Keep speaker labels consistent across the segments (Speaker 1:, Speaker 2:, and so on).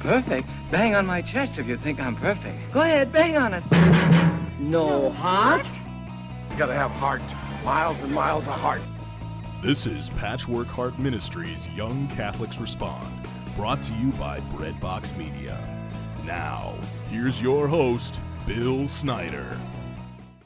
Speaker 1: Perfect? Bang on my chest if you think I'm perfect. Go ahead, bang on it.
Speaker 2: No heart?
Speaker 3: You gotta have heart. Miles and miles of heart.
Speaker 4: This is Patchwork Heart Ministries' Young Catholics Respond, brought to you by Breadbox Media. Now, here's your host, Bill Snyder.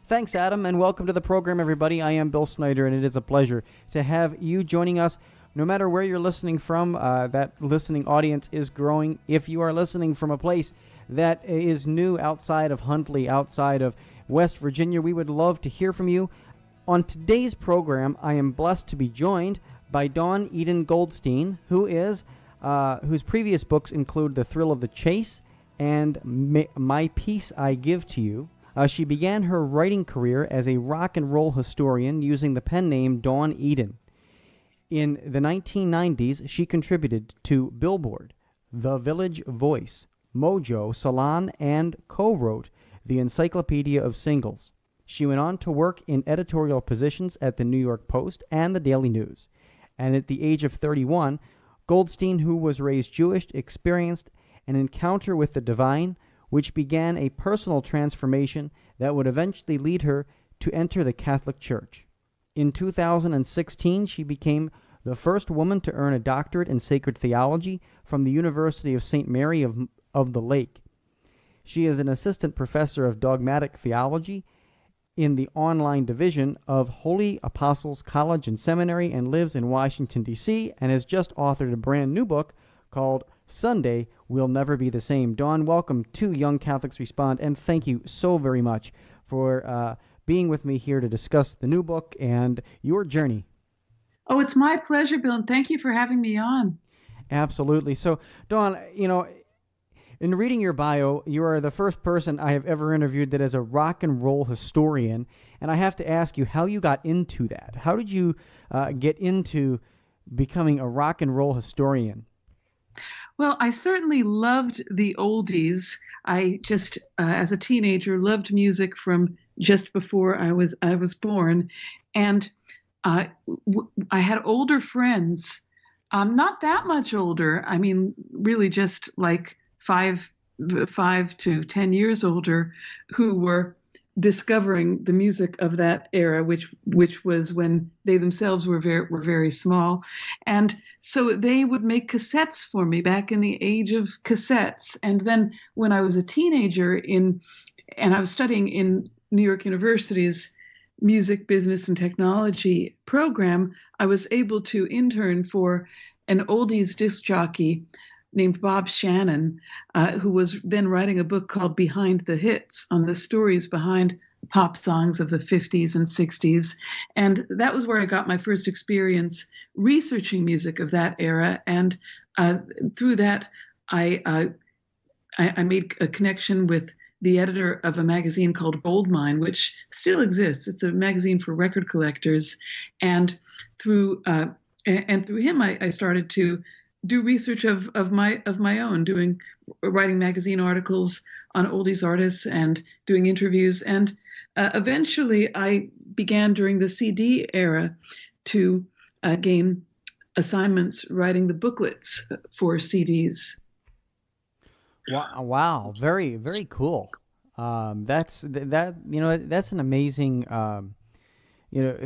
Speaker 5: Thanks, Adam, and welcome to the program, everybody. I am Bill Snyder, and it is a pleasure to have you joining us. No matter where you're listening from, that listening audience is growing. If you are listening from a place that is new outside of Huntley, outside of West Virginia, we would love to hear from you. On today's program, I am blessed to be joined by Dawn Eden Goldstein, whose previous books include The Thrill of the Chase and My Peace I Give to You. She began her writing career as a rock and roll historian using the pen name Dawn Eden. In the 1990s, she contributed to Billboard, The Village Voice, Mojo, Salon, and co-wrote the Encyclopedia of Singles. She went on to work in editorial positions at the New York Post and the Daily News. And at the age of 31, Goldstein, who was raised Jewish, experienced an encounter with the divine, which began a personal transformation that would eventually lead her to enter the Catholic Church. In 2016, she became the first woman to earn a doctorate in sacred theology from the University of St. Mary of the Lake. She is an assistant professor of dogmatic theology in the online division of Holy Apostles College and Seminary and lives in Washington, D.C., and has just authored a brand new book called Sunday Will Never Be the Same. Dawn, welcome to Young Catholics Respond, and thank you so very much for being with me here to discuss the new book and your journey.
Speaker 6: Oh, it's my pleasure, Bill, and thank you for having me on.
Speaker 5: Absolutely. So, Dawn, in reading your bio, you are the first person I have ever interviewed that is a rock and roll historian, and I have to ask you how you got into that. How did you get into becoming a rock and roll historian?
Speaker 6: Well, I certainly loved the oldies. I just, as a teenager, loved music from just before I was born, and I had older friends, not that much older. I mean, really just like 5 to 10 years older, who were discovering the music of that era, which was when they themselves were very small, and so they would make cassettes for me back in the age of cassettes. And then when I was a teenager and I was studying in New York University's music, business, and technology program, I was able to intern for an oldies disc jockey named Bob Shannon, who was then writing a book called Behind the Hits on the stories behind pop songs of the 50s and 60s. And that was where I got my first experience researching music of that era. And through that, I made a connection with the editor of a magazine called Goldstein, which still exists. It's a magazine for record collectors. And through him, I started to do research of my own, writing magazine articles on oldies artists and doing interviews. And eventually I began during the CD era to gain assignments writing the booklets for CDs.
Speaker 5: Wow. Very, very cool. That's an amazing,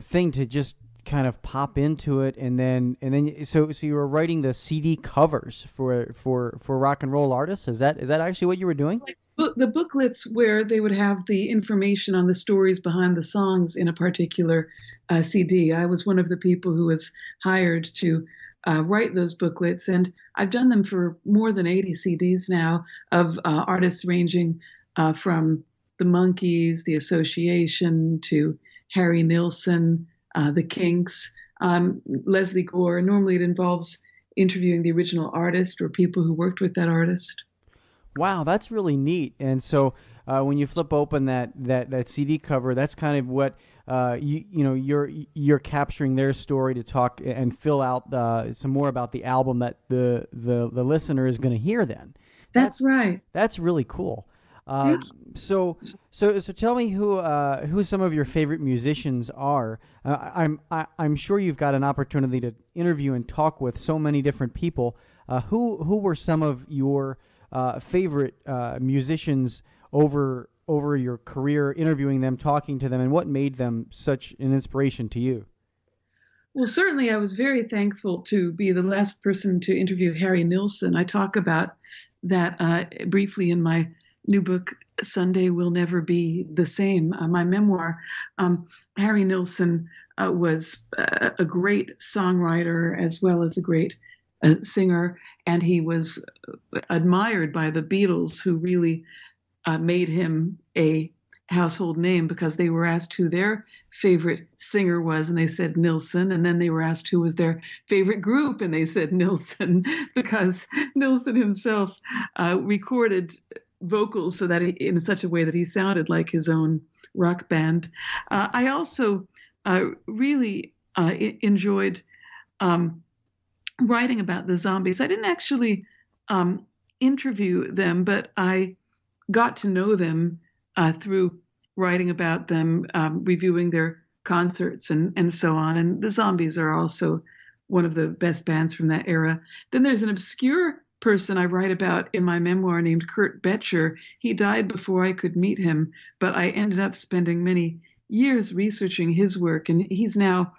Speaker 5: thing to just kind of pop into it, and then so you were writing the CD covers for rock and roll artists. Is that actually what you were doing?
Speaker 6: The booklets where they would have the information on the stories behind the songs in a particular CD. I was one of the people who was hired to write those booklets, and I've done them for more than 80 CDs now of artists ranging from the Monkees, the Association, to Harry Nilsson, the Kinks, Leslie Gore. Normally it involves interviewing the original artist or people who worked with that artist.
Speaker 5: Wow, that's really neat. And so when you flip open that CD cover, that's kind of what you're capturing their story to talk and fill out some more about the album that the listener is going to hear then.
Speaker 6: That's right.
Speaker 5: That's really cool. So tell me who some of your favorite musicians are. I'm sure you've got an opportunity to interview and talk with so many different people. Who were some of your favorite musicians over your career, interviewing them, talking to them, and what made them such an inspiration to you?
Speaker 6: Well, certainly I was very thankful to be the last person to interview Harry Nilsson. I talk about that briefly in my new book, Sunday Will Never Be the Same, my memoir. Harry Nilsson was a great songwriter as well as a great singer, and he was admired by the Beatles, who really made him a household name because they were asked who their favorite singer was, and they said Nilsson. And then they were asked who was their favorite group, and they said Nilsson, because Nilsson himself recorded vocals so that in such a way that he sounded like his own rock band. I also really enjoyed writing about the Zombies. I didn't actually interview them, but I got to know them through writing about them, reviewing their concerts and so on. And the Zombies are also one of the best bands from that era. Then there's an obscure person I write about in my memoir named Kurt Betcher. He died before I could meet him, but I ended up spending many years researching his work, and he's now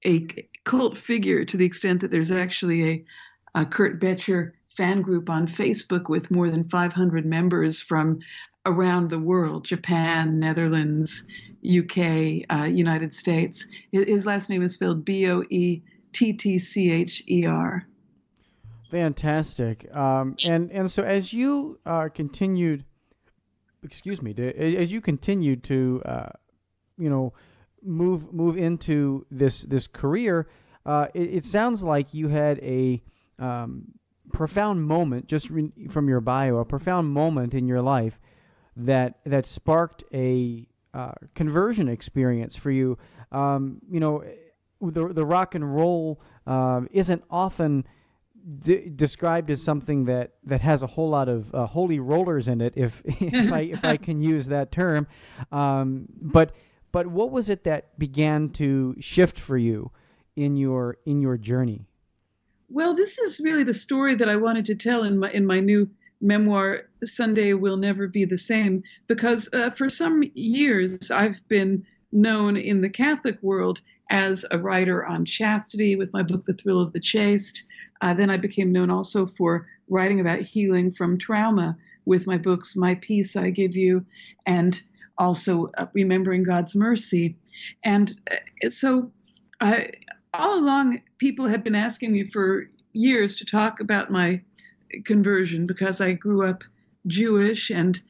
Speaker 6: a cult figure to the extent that there's actually a Kurt Betcher fan group on Facebook with more than 500 members from around the world: Japan, Netherlands, UK, United States. His last name is spelled Boettcher.
Speaker 5: Fantastic. And so as you continued, as you continued to, move into this career, it sounds like you had a profound moment, just from your bio, a profound moment in your life that sparked a conversion experience for you. The rock and roll isn't often described as something that has a whole lot of holy rollers in it, if I can use that term. But what was it that began to shift for you in your journey?
Speaker 6: Well, this is really the story that I wanted to tell in my new memoir, Sunday Will Never Be the Same, because for some years I've been known in the Catholic world as a writer on chastity with my book, The Thrill of the Chaste. Then I became known also for writing about healing from trauma with my books, My Peace I Give You, and also Remembering God's Mercy. And so all along, people had been asking me for years to talk about my conversion, because I grew up Jewish and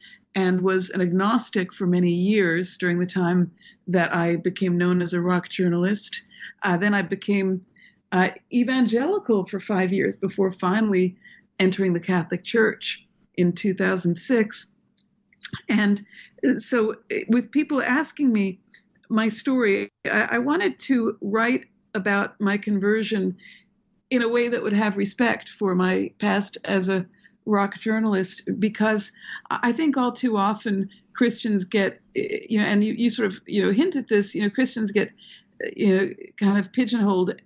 Speaker 6: was an agnostic for many years during the time that I became known as a rock journalist. Then I became evangelical for 5 years before finally entering the Catholic Church in 2006. And so with people asking me my story, I wanted to write about my conversion in a way that would have respect for my past as a rock journalist, because I think all too often Christians get, and you sort of, hint at this, Christians get, kind of pigeonholed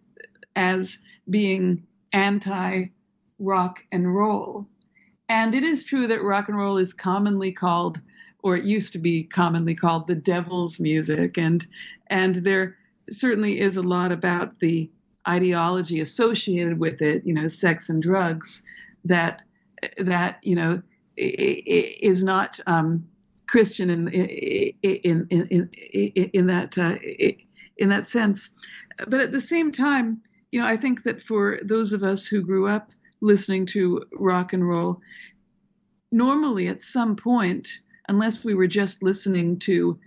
Speaker 6: as being anti-rock and roll. And it is true that rock and roll is commonly called, or it used to be commonly called, the devil's music. And there certainly is a lot about the ideology associated with it, sex and drugs, that is not Christian in that sense. But at the same time, I think that for those of us who grew up listening to rock and roll, normally at some point, unless we were just listening to,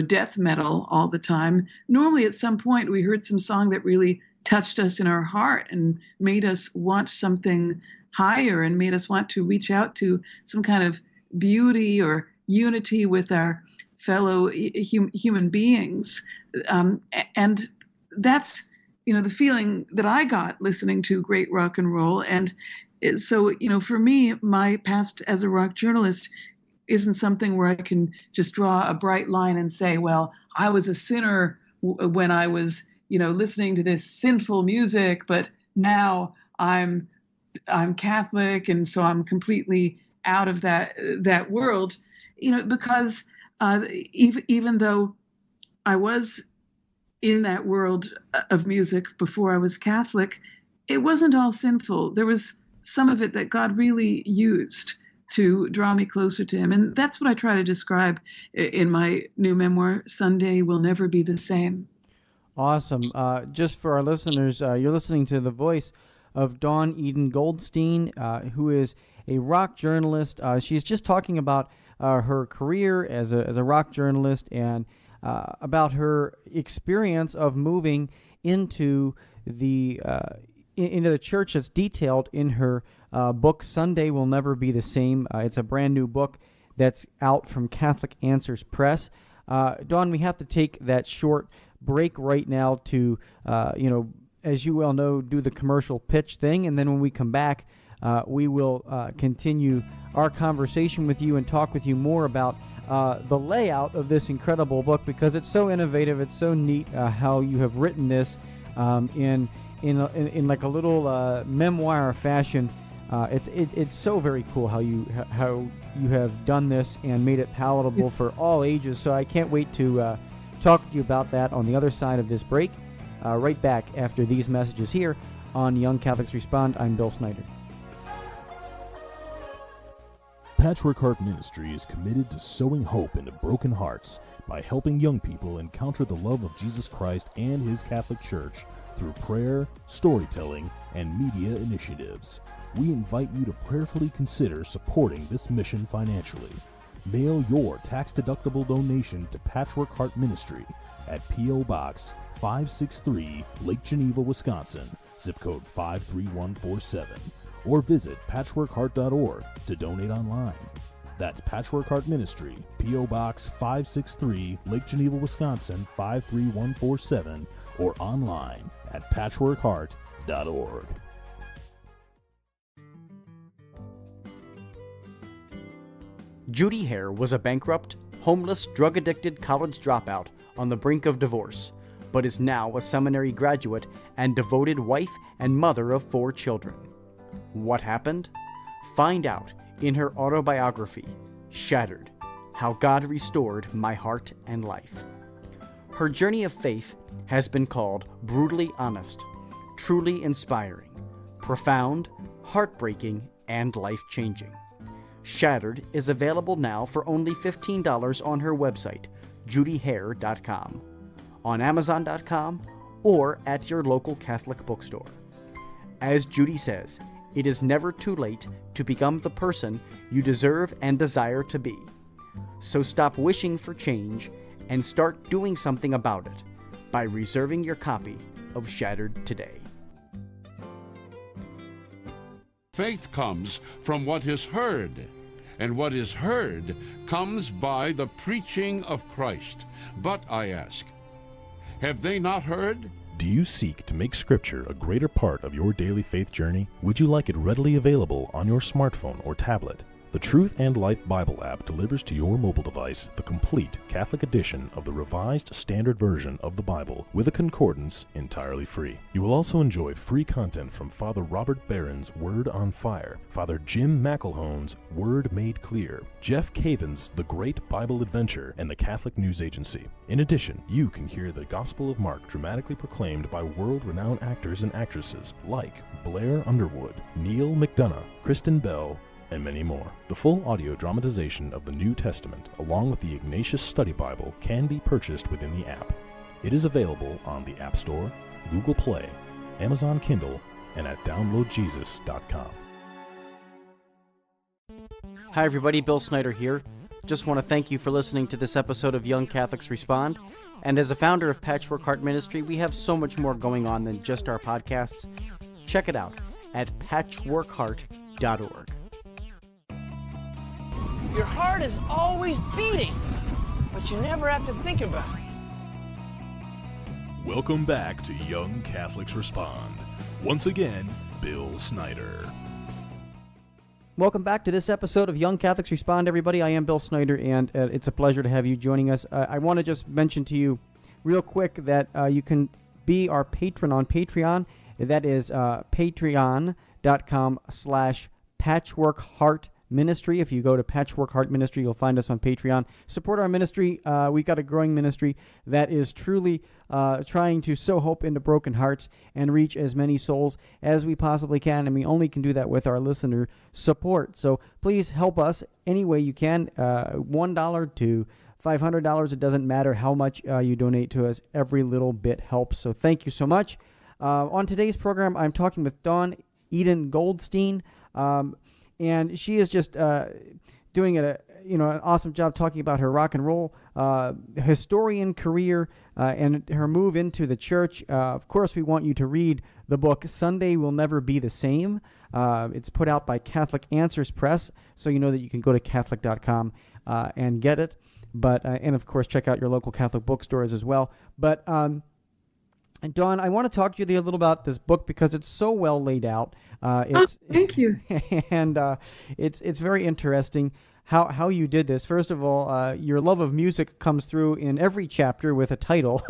Speaker 6: death metal all the time, normally at some point we heard some song that really touched us in our heart and made us want something higher and made us want to reach out to some kind of beauty or unity with our fellow human beings. And that's, the feeling that I got listening to great rock and roll. And so, for me, my past as a rock journalist isn't something where I can just draw a bright line and say, well, I was a sinner when I was, listening to this sinful music, but now I'm Catholic, and so I'm completely out of that world, because even though I was in that world of music before I was Catholic, it wasn't all sinful. There was some of it that God really used to draw me closer to him. And that's what I try to describe in my new memoir, Sunday Will Never Be the Same.
Speaker 5: Awesome. Just for our listeners, you're listening to the voice of Dawn Eden Goldstein, who is a rock journalist. She's just talking about her career as a rock journalist and about her experience of moving into the church that's detailed in her book, Sunday Will Never Be the Same. It's a brand new book that's out from Catholic Answers Press. Dawn, we have to take that short break right now to, as you well know, do the commercial pitch thing. And then when we come back, we will continue our conversation with you and talk with you more about the layout of this incredible book, because it's so innovative. It's so neat how you have written this in like a little memoir fashion. It's so very cool how you have done this and made it palatable for all ages. So I can't wait to talk to you about that on the other side of this break. Right back after these messages here on Young Catholics Respond. I'm Bill Snyder.
Speaker 4: Patchwork Heart Ministry is committed to sowing hope into broken hearts by helping young people encounter the love of Jesus Christ and His Catholic Church through prayer, storytelling, and media initiatives. We invite you to prayerfully consider supporting this mission financially. Mail your tax-deductible donation to Patchwork Heart Ministry at P.O. Box 563, Lake Geneva, Wisconsin, zip code 53147. Or visit patchworkheart.org to donate online. That's Patchwork Heart Ministry, P.O. Box 563, Lake Geneva, Wisconsin 53147, or online at patchworkheart.org.
Speaker 5: Judy Hare was a bankrupt, homeless, drug-addicted college dropout on the brink of divorce, but is now a seminary graduate and devoted wife and mother of 4 children. What happened? Find out in her autobiography, Shattered: How God Restored My Heart and Life. Her journey of faith has been called brutally honest, truly inspiring, profound, heartbreaking, and life-changing. Shattered is available now for only $15 on her website, judyhare.com, on Amazon.com, or at your local Catholic bookstore. As Judy says, it is never too late to become the person you deserve and desire to be. So stop wishing for change and start doing something about it by reserving your copy of Shattered today.
Speaker 7: Faith comes from what is heard, and what is heard comes by the preaching of Christ. But I ask, have they not heard?
Speaker 4: Do you seek to make Scripture a greater part of your daily faith journey? Would you like it readily available on your smartphone or tablet? The Truth and Life Bible app delivers to your mobile device the complete Catholic edition of the Revised Standard Version of the Bible with a concordance entirely free. You will also enjoy free content from Father Robert Barron's Word on Fire, Father Jim McElhone's Word Made Clear, Jeff Caven's The Great Bible Adventure, and the Catholic News Agency. In addition, you can hear the Gospel of Mark dramatically proclaimed by world-renowned actors and actresses like Blair Underwood, Neil McDonough, Kristen Bell, and many more. The full audio dramatization of the New Testament, along with the Ignatius Study Bible, can be purchased within the app. It is available on the App Store, Google Play, Amazon Kindle, and at downloadjesus.com.
Speaker 5: Hi everybody, Bill Snyder here. Just want to thank you for listening to this episode of Young Catholics Respond. And as a founder of Patchwork Heart Ministry, we have so much more going on than just our podcasts. Check it out at patchworkheart.org.
Speaker 2: Your heart is always beating, but you never have to think about it.
Speaker 4: Welcome back to Young Catholics Respond. Once again, Bill Snyder.
Speaker 5: Welcome back to this episode of Young Catholics Respond, everybody. I am Bill Snyder, and it's a pleasure to have you joining us. I want to just mention to you real quick that you can be our patron on Patreon. That is patreon.com/patchworkheartministry. Ministry. If you go to Patchwork Heart Ministry, you'll find us on Patreon. Support our ministry. We've got a growing ministry that is truly trying to sow hope into broken hearts and reach as many souls as we possibly can, and we only can do that with our listener support. So please help us any way you can, $1 to $500. It doesn't matter how much you donate to us. Every little bit helps. So thank you so much. On today's program, I'm talking with Dawn Eden Goldstein, and she is just doing an awesome job talking about her rock and roll historian career and her move into the church. Of course, we want you to read the book Sunday Will Never Be the Same. It's put out by Catholic Answers Press, so you know that you can go to Catholic.com and get it. But and of course, check out your local Catholic bookstores as well. But and Dawn, I want to talk to you a little about this book because it's so well laid out.
Speaker 6: Thank you.
Speaker 5: And it's very interesting how you did this. First of all, your love of music comes through in every chapter with a title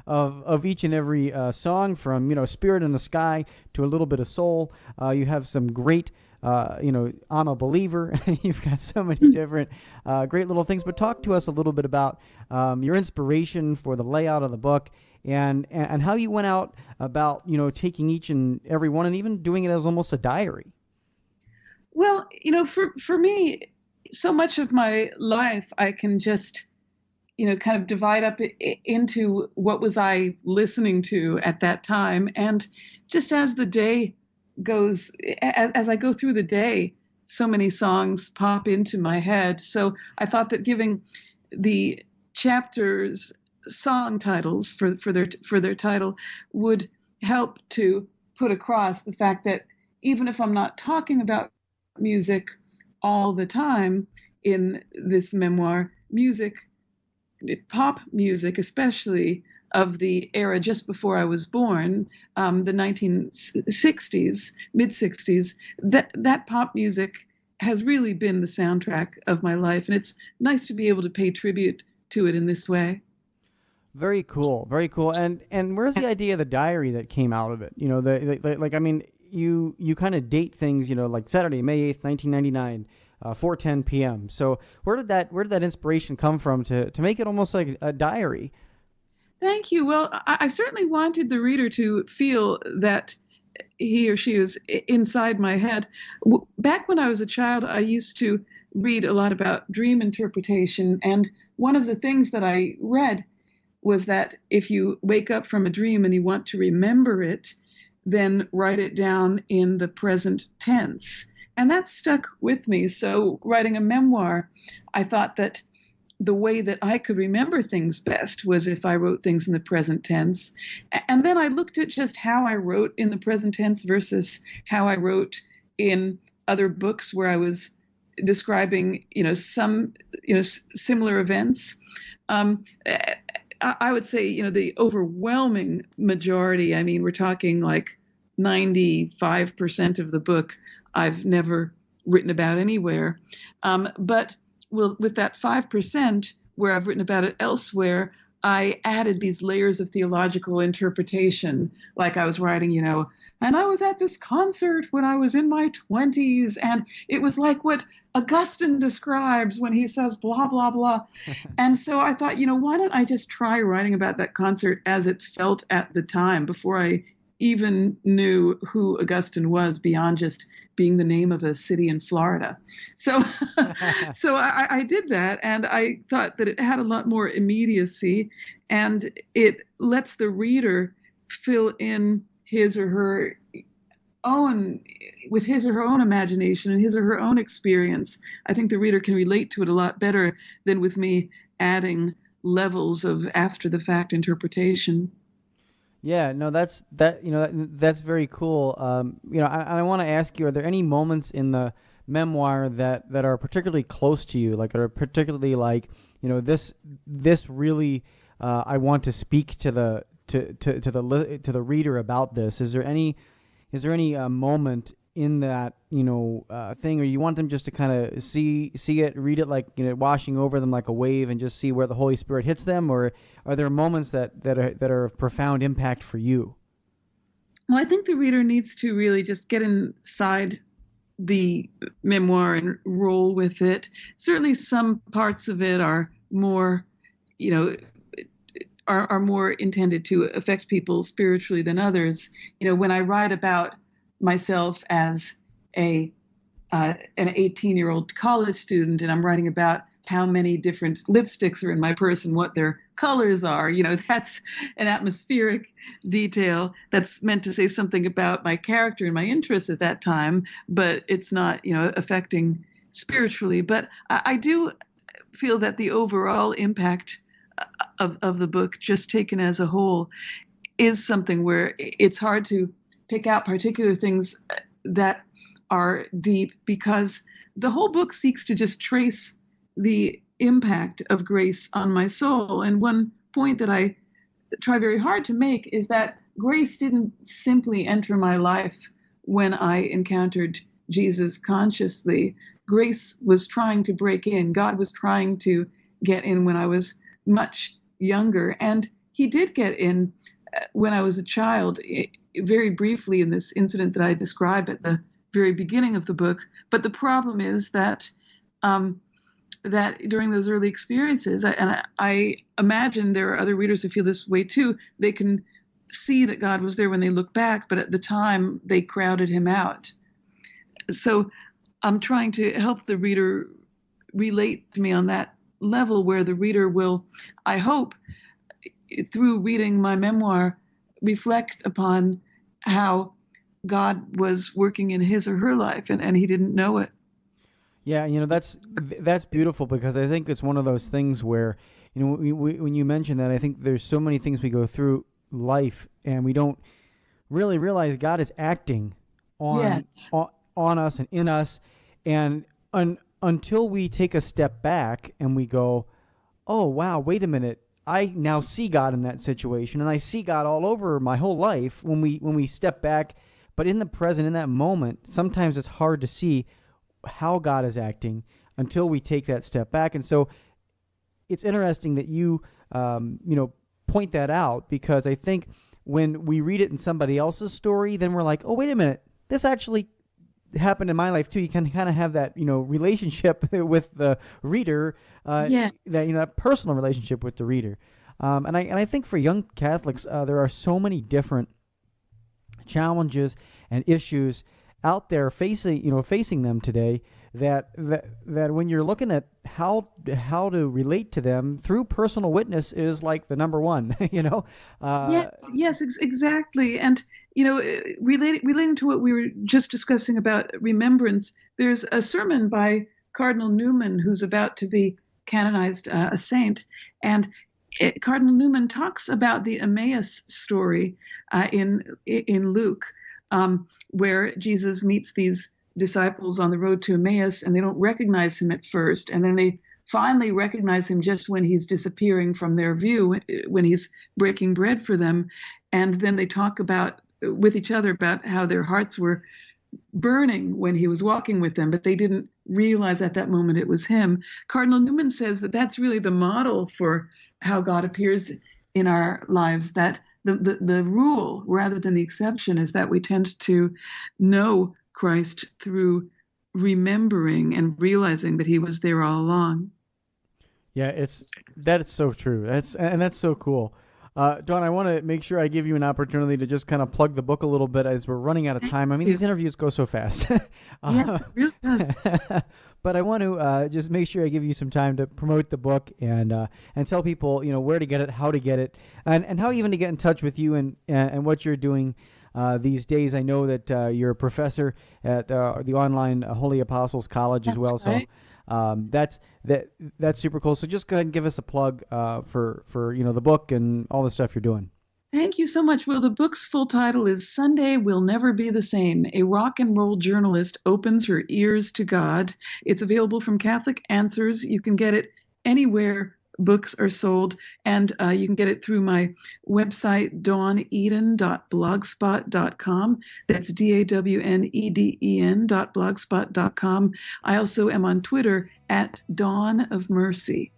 Speaker 5: of each and every song, from Spirit in the Sky to A Little Bit of Soul. You have some great. I'm a believer. You've got so many different great little things. But talk to us a little bit about your inspiration for the layout of the book and how you went out about, taking each and every one and even doing it as almost a diary.
Speaker 6: Well, for me, so much of my life, I can just, kind of divide up into what was I listening to at that time. And just as the day goes, as I go through the day, so many songs pop into my head. So I thought that giving the chapters song titles for their title would help to put across the fact that even if I'm not talking about music all the time in this memoir, pop music especially, of the era just before I was born, the 1960s, mid-60s, that pop music has really been the soundtrack of my life. And it's nice to be able to pay tribute to it in this way.
Speaker 5: Very cool. Very cool. And where's the idea of the diary that came out of it? You kind of date things, like Saturday, May 8th, 1999, 4:10 p.m. So where did that inspiration come from to make it almost like a diary?
Speaker 6: Thank you. Well, I certainly wanted the reader to feel that he or she was inside my head. Back when I was a child, I used to read a lot about dream interpretation. And one of the things that I read was that if you wake up from a dream and you want to remember it, then write it down in the present tense. And that stuck with me. So writing a memoir, I thought that the way that I could remember things best was if I wrote things in the present tense. And then I looked at just how I wrote in the present tense versus how I wrote in other books where I was describing, some, similar events. I would say, the overwhelming majority, we're talking like 95% of the book I've never written about anywhere. But with that 5% where I've written about it elsewhere, I added these layers of theological interpretation. Like I was writing, and I was at this concert when I was in my 20s, and it was like what Augustine describes when he says blah, blah, blah. And so I thought, why don't I just try writing about that concert as it felt at the time before I even knew who Augustine was beyond just being the name of a city in Florida. So I did that, and I thought that it had a lot more immediacy, and it lets the reader fill in his or her own, with his or her own imagination and his or her own experience. I think the reader can relate to it a lot better than with me adding levels of after the fact interpretation.
Speaker 5: Yeah, no, that's very cool. I want to ask you, are there any moments in the memoir that are particularly close to you, like are particularly like, this really I want to speak to the reader about this? Is there any moment in that thing, or you want them just to kind of see it, read it like washing over them like a wave, and just see where the Holy Spirit hits them, or are there moments that are of profound impact for you?
Speaker 6: Well, I think the reader needs to really just get inside the memoir and roll with it. Certainly some parts of it are more, are more intended to affect people spiritually than others. When I write about myself as an 18-year-old college student, and I'm writing about how many different lipsticks are in my purse and what their colors are, that's an atmospheric detail that's meant to say something about my character and my interests at that time, but it's not, affecting spiritually. But I do feel that the overall impact of the book, just taken as a whole, is something where it's hard to pick out particular things that are deep, because the whole book seeks to just trace the impact of grace on my soul. And one point that I try very hard to make is that grace didn't simply enter my life when I encountered Jesus consciously. Grace was trying to break in. God was trying to get in when I was much younger. And he did get in when I was a child, very briefly in this incident that I describe at the very beginning of the book. But the problem is that that during those early experiences, and I imagine there are other readers who feel this way too, they can see that God was there when they look back, but at the time they crowded him out. So I'm trying to help the reader relate to me on that level, where the reader will, I hope, through reading my memoir, reflect upon how God was working in his or her life, and he didn't know it.
Speaker 5: Yeah, that's beautiful, because I think it's one of those things where, when you mention that, I think there's so many things we go through life and we don't really realize God is acting on us and in us, and until we take a step back and we go, oh wow, wait a minute, I now see God in that situation, and I see God all over my whole life when we step back. But in the present, in that moment, sometimes it's hard to see how God is acting until we take that step back. And so it's interesting that you point that out, because I think when we read it in somebody else's story, then we're like, oh, wait a minute, this actually happened in my life too. You can kind of have that, relationship with the reader, that personal relationship with the reader. And I think for young Catholics, there are so many different challenges and issues out there facing them today, that when you're looking at how to relate to them through personal witness is like the number one.
Speaker 6: Yes, exactly. And relating to what we were just discussing about remembrance, there's a sermon by Cardinal Newman, who's about to be canonized a saint, and Cardinal Newman talks about the Emmaus story in Luke, where Jesus meets these disciples on the road to Emmaus, and they don't recognize him at first, and then they finally recognize him just when he's disappearing from their view, when he's breaking bread for them, and then they talk with each other about how their hearts were burning when he was walking with them, but they didn't realize at that moment it was him. Cardinal Newman says that that's really the model for how God appears in our lives, that the rule rather than the exception is that we tend to know Christ through remembering and realizing that he was there all along.
Speaker 5: Yeah, that is so true. That's so cool. Dawn, I want to make sure I give you an opportunity to just kind of plug the book a little bit, as we're running out of time. I mean, these interviews go so fast.
Speaker 6: Yes, it really does.
Speaker 5: But I want to just make sure I give you some time to promote the book and tell people, where to get it, how to get it, and how even to get in touch with you and what you're doing these days. I know that you're a professor at the online Holy Apostles College as well.
Speaker 6: Right.
Speaker 5: So that's super cool. So just go ahead and give us a plug for the book and all the stuff you're doing.
Speaker 6: Thank you so much. Well, the book's full title is Sunday Will Never Be the Same. A rock and roll journalist opens her ears to God. It's available from Catholic Answers. You can get it anywhere books are sold, and you can get it through my website, dawneden.blogspot.com. That's DAWNEDEN.blogspot.com. I also am on Twitter at Dawn of Mercy.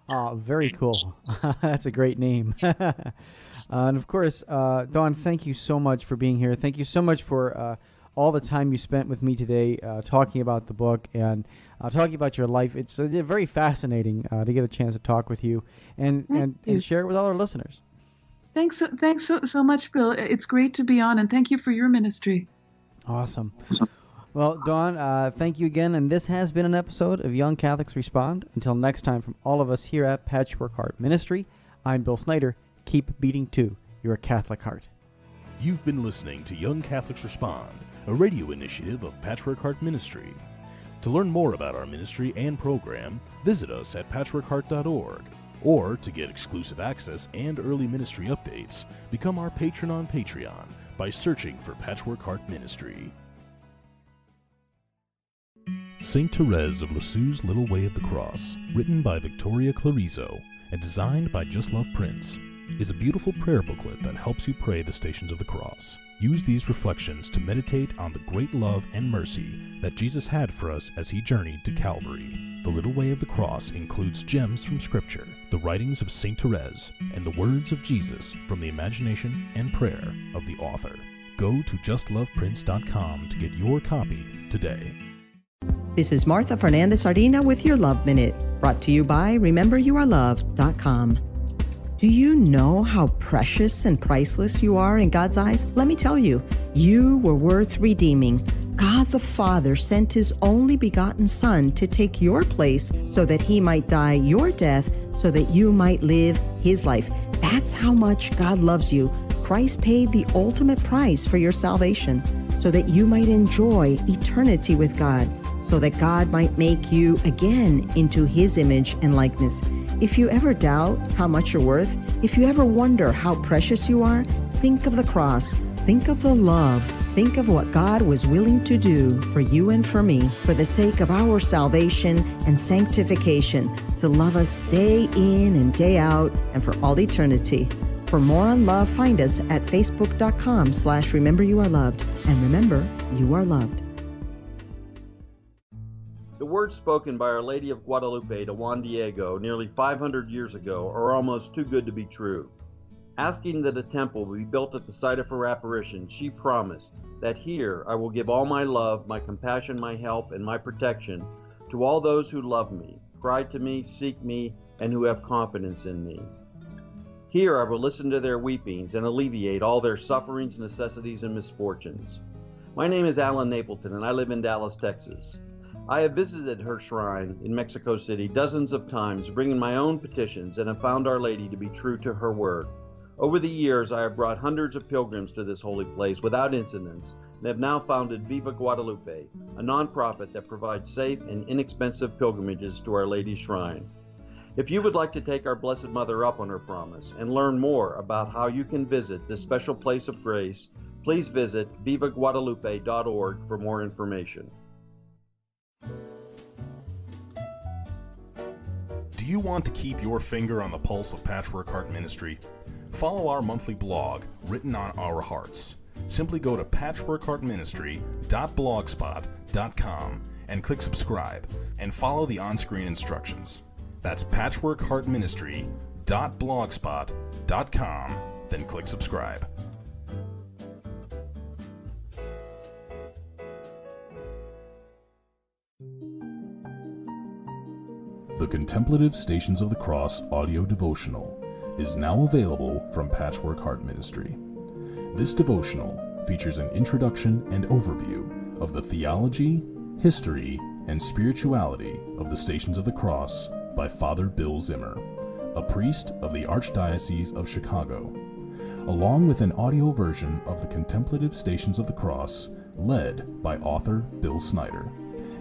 Speaker 5: Oh, very cool. That's a great name. And of course, Dawn, thank you so much for being here. Thank you so much for all the time you spent with me today talking about the book and talking about your life. It's very fascinating to get a chance to talk with you and share it with all our listeners.
Speaker 6: Thanks so much, Bill. It's great to be on, and thank you for your ministry.
Speaker 5: Awesome. Well, Dawn, thank you again, and this has been an episode of Young Catholics Respond. Until next time, from all of us here at Patchwork Heart Ministry, I'm Bill Snyder. Keep beating to your Catholic heart.
Speaker 4: You've been listening to Young Catholics Respond, a radio initiative of Patchwork Heart Ministry. To learn more about our ministry and program, visit us at patchworkheart.org. Or to get exclusive access and early ministry updates, become our patron on Patreon by searching for Patchwork Heart Ministry. Saint Therese of Lisieux's Little Way of the Cross, written by Victoria Clarizo and designed by Just Love Prince, is a beautiful prayer booklet that helps you pray the Stations of the Cross. Use these reflections to meditate on the great love and mercy that Jesus had for us as he journeyed to Calvary. The Little Way of the Cross includes gems from Scripture, the writings of Saint Therese, and the words of Jesus from the imagination and prayer of the author. Go to justloveprince.com to get your copy today.
Speaker 8: This is Martha Fernandez-Sardina with your Love Minute, brought to you by RememberYouAreLoved.com. Do you know how precious and priceless you are in God's eyes? Let me tell you, you were worth redeeming. God the Father sent his only begotten Son to take your place so that he might die your death so that you might live his life. That's how much God loves you. Christ paid the ultimate price for your salvation so that you might enjoy eternity with God, so that God might make you again into his image and likeness. If you ever doubt how much you're worth, if you ever wonder how precious you are, think of the cross, think of the love, think of what God was willing to do for you and for me, for the sake of our salvation and sanctification, to love us day in and day out and for all eternity. For more on love, find us at facebook.com/RememberYouAreLoved. And remember, you are loved.
Speaker 9: The words spoken by Our Lady of Guadalupe to Juan Diego nearly 500 years ago are almost too good to be true. Asking that a temple be built at the site of her apparition, she promised that here I will give all my love, my compassion, my help, and my protection to all those who love me, cry to me, seek me, and who have confidence in me. Here I will listen to their weepings and alleviate all their sufferings, necessities, and misfortunes. My name is Alan Napleton, and I live in Dallas, Texas. I have visited her shrine in Mexico City dozens of times, bringing my own petitions, and have found Our Lady to be true to her word. Over the years, I have brought hundreds of pilgrims to this holy place without incidents, and have now founded Viva Guadalupe, a nonprofit that provides safe and inexpensive pilgrimages to Our Lady's shrine. If you would like to take our Blessed Mother up on her promise and learn more about how you can visit this special place of grace, please visit vivaguadalupe.org for more information.
Speaker 4: Do you want to keep your finger on the pulse of Patchwork Heart Ministry? Follow our monthly blog, Written on Our Hearts. Simply go to patchworkheartministry.blogspot.com and click subscribe, and follow the on-screen instructions. That's patchworkheartministry.blogspot.com, then click subscribe. The Contemplative Stations of the Cross audio devotional is now available from Patchwork Heart Ministry. This devotional features an introduction and overview of the theology, history, and spirituality of the Stations of the Cross by Father Bill Zimmer, a priest of the Archdiocese of Chicago, along with an audio version of the Contemplative Stations of the Cross led by author Bill Snyder,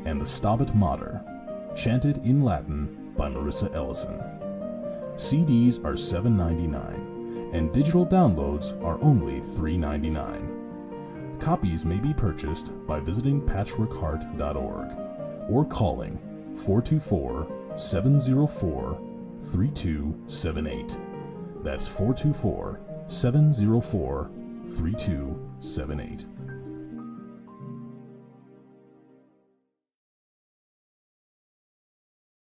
Speaker 4: and the Stabat Mater, chanted in Latin by Marissa Ellison. CDs are $7.99, and digital downloads are only $3.99. Copies may be purchased by visiting patchworkheart.org or calling 424-704-3278. That's 424-704-3278.